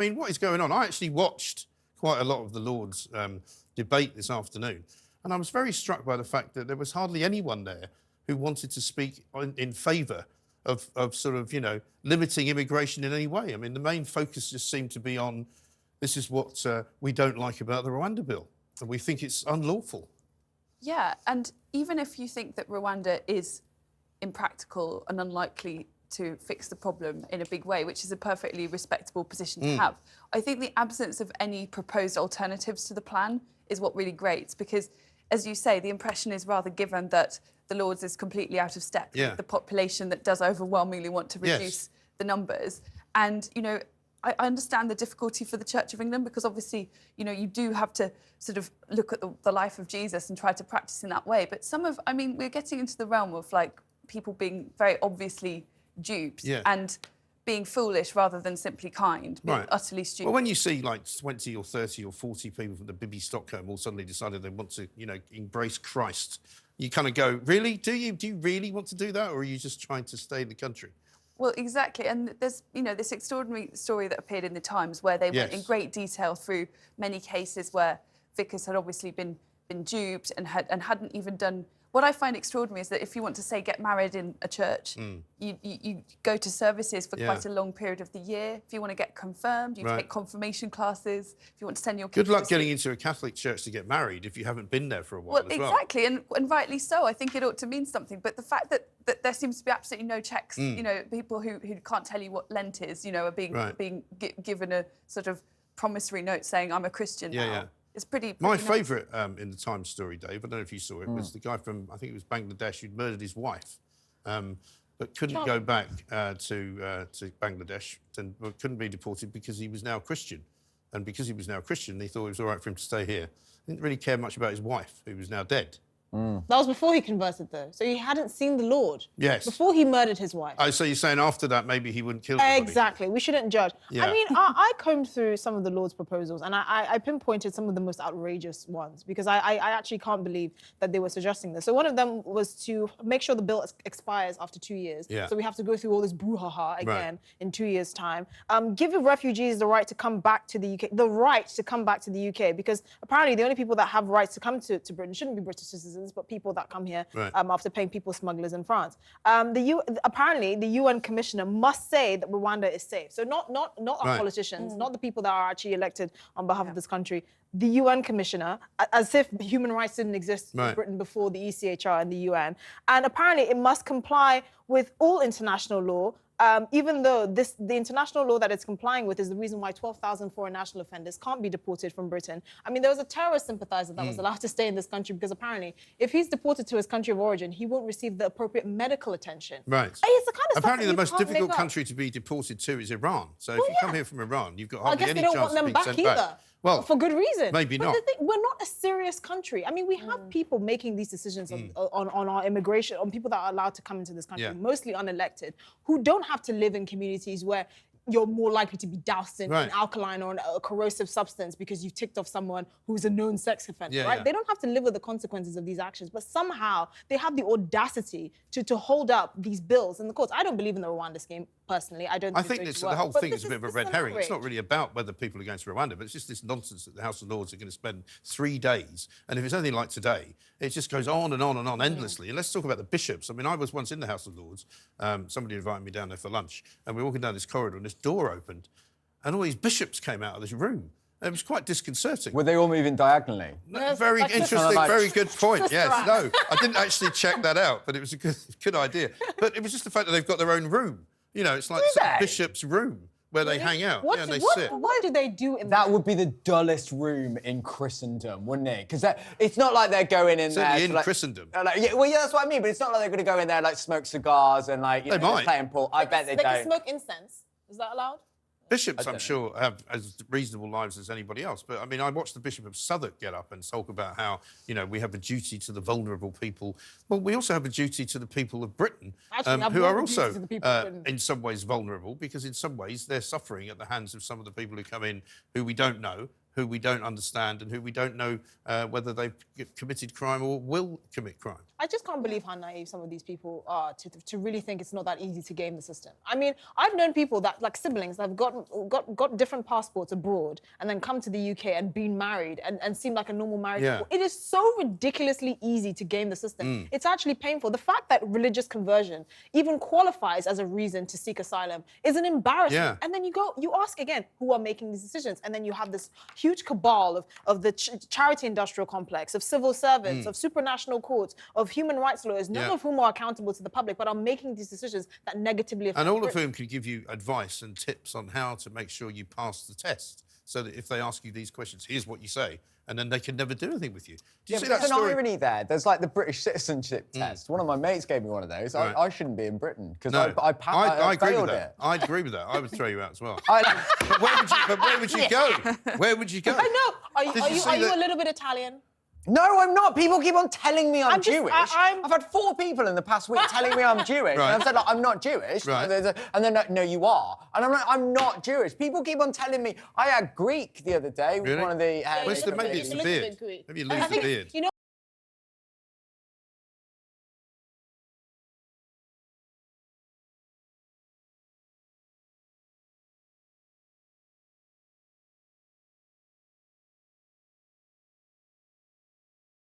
I mean, what is going on? I actually watched quite a lot of the Lords debate this afternoon, and I was very struck by the fact that there was hardly anyone there who wanted to speak in favour of sort of, you know, limiting immigration in any way. I mean, the main focus just seemed to be on this is what we don't like about the Rwanda bill, and we think it's unlawful. Yeah, and even if you think that Rwanda is impractical and unlikely to fix the problem in a big way, which is a perfectly respectable position to have, I think the absence of any proposed alternatives to the plan is what really grates, because, as you say, the impression is rather given that the Lords is completely out of step with the population that does overwhelmingly want to reduce the numbers. And, you know, I understand the difficulty for the Church of England, because obviously, you know, you do have to sort of look at the life of Jesus and try to practice in that way. But I mean, we're getting into the realm of, like, people being very obviously duped and being foolish rather than simply kind, being utterly stupid. Well, when you see like 20 or 30 or 40 people from the Bibi Stockholm all suddenly decided they want to, you know, embrace Christ, you kind of go, really? Do you really want to do that, or are you just trying to stay in the country? Well, exactly. And there's, you know, this extraordinary story that appeared in the Times where they went in great detail through many cases where vicars had obviously been duped and hadn't even done. What I find extraordinary is that if you want to, say, get married in a church, you go to services for quite a long period of the year. If you want to get confirmed, you take confirmation classes. If you want to send your kids... Good luck getting into a Catholic church to get married if you haven't been there for a while as well. Exactly, and rightly so. I think it ought to mean something. But the fact that there seems to be absolutely no checks, you know, people who can't tell you what Lent is, you know, are being given a sort of promissory note saying, I'm a Christian now. It's pretty My nuts. favourite in the Times story, Dave, I don't know if you saw it, was the guy from, I think it was Bangladesh, who'd murdered his wife, but couldn't go back to Bangladesh and couldn't be deported because he was now Christian. And because he was now Christian, he thought it was all right for him to stay here. He didn't really care much about his wife, who was now dead. That was before he converted, though. So he hadn't seen the Lord. Yes. Before he murdered his wife. Oh, so you're saying after that, maybe he wouldn't kill anybody? Exactly. We shouldn't judge. Yeah. I mean, I combed through some of the Lord's proposals, and I pinpointed some of the most outrageous ones, because I actually can't believe that they were suggesting this. So one of them was to make sure the bill expires after 2 years. So we have to go through all this brouhaha again in 2 years' time. Give refugees the right to come back to the UK, because apparently the only people that have rights to come to Britain shouldn't be British citizens, but people that come here after paying people smugglers in France. Apparently, the UN commissioner must say that Rwanda is safe. So not our politicians, not the people that are actually elected on behalf of this country. The UN commissioner, as if human rights didn't exist in Britain before the ECHR and the UN. And apparently, it must comply with all international law. Even though the international law that it's complying with is the reason why 12,000 foreign national offenders can't be deported from Britain. I mean, there was a terrorist sympathizer that was allowed to stay in this country because apparently, if he's deported to his country of origin, he won't receive the appropriate medical attention. Right. It's the kind of apparently, stuff the most difficult country to be deported to is Iran. So if you come here from Iran, you've got hardly any chance of being sent back. Well, for good reason. Maybe but not. The thing, we're not a serious country. I mean, we have people making these decisions on our immigration, on people that are allowed to come into this country, mostly unelected, who don't have to live in communities where you're more likely to be doused in alkaline or a corrosive substance because you've ticked off someone who's a known sex offender, right? They don't have to live with the consequences of these actions, but somehow they have the audacity to hold up these bills in the courts. I don't believe in the Rwanda scheme, personally. I think the whole thing is a bit of a red herring. It's not really about whether people are going to Rwanda, but it's just this nonsense that the House of Lords are going to spend 3 days. And if it's anything like today, it just goes on and on and on endlessly. And let's talk about the bishops. I mean, I was once in the House of Lords. Somebody invited me down there for lunch, and we were walking down this corridor, and this door opened, and all these bishops came out of this room. It was quite disconcerting. Were they all moving diagonally? No, very interesting, very good point. Yes, no, I didn't actually check that out, but it was a good idea. But it was just the fact that they've got their own room. You know, it's like some bishop's room where they hang out and they sit. What do they do in that? Would be the dullest room in Christendom, wouldn't it? Because it's not like they're going in there... in Christendom. That's what I mean, but it's not like they're going to go in there, like, smoke cigars and, like, you know, playing pool. I bet they don't. They can smoke incense. Is that allowed? Bishops, I'm sure, have as reasonable lives as anybody else. But, I mean, I watched the Bishop of Southwark get up and talk about how, you know, we have a duty to the vulnerable people. Well, we also have a duty to the people of Britain, who are also, in some ways, vulnerable, because in some ways they're suffering at the hands of some of the people who come in who we don't know, who we don't understand and who we don't know whether they've committed crime or will commit crime. I just can't believe how naive some of these people are to really think it's not that easy to game the system. I mean, I've known people that, like siblings, that have got different passports abroad and then come to the UK and been married and seem like a normal marriage couple. It is so ridiculously easy to game the system. It's actually painful. The fact that religious conversion even qualifies as a reason to seek asylum is an embarrassment. And then you ask again, who are making these decisions? And then you have this huge cabal of the charity industrial complex, of civil servants, of supranational courts, of human rights lawyers, none of whom are accountable to the public, but are making these decisions that negatively affect And all of Britain. whom can give you advice and tips on how to make sure you pass the test. So that if they ask you these questions, here's what you say, and then they can never do anything with you. Do you see that there's story? an irony there. There's like the British citizenship test. One of my mates gave me one of those. Right. I shouldn't be in Britain because No, I agree failed with it. that. I'd agree with that. I would throw you out as well. I, But where would you go? Where would you go? I know. Are you that- a little bit Italian? No, I'm not. People keep on telling me I'm just- Jewish. I'm- I've had 4 people in the past week telling me I'm Jewish. Right. And I've said, like, I'm not Jewish. Right. And they're like, no, you are. And I'm like, I'm not Jewish. People keep on telling me. I had Greek the other day with Really? one of the... Maybe it's the beard. Greek. Maybe you I lose the think, beard. you know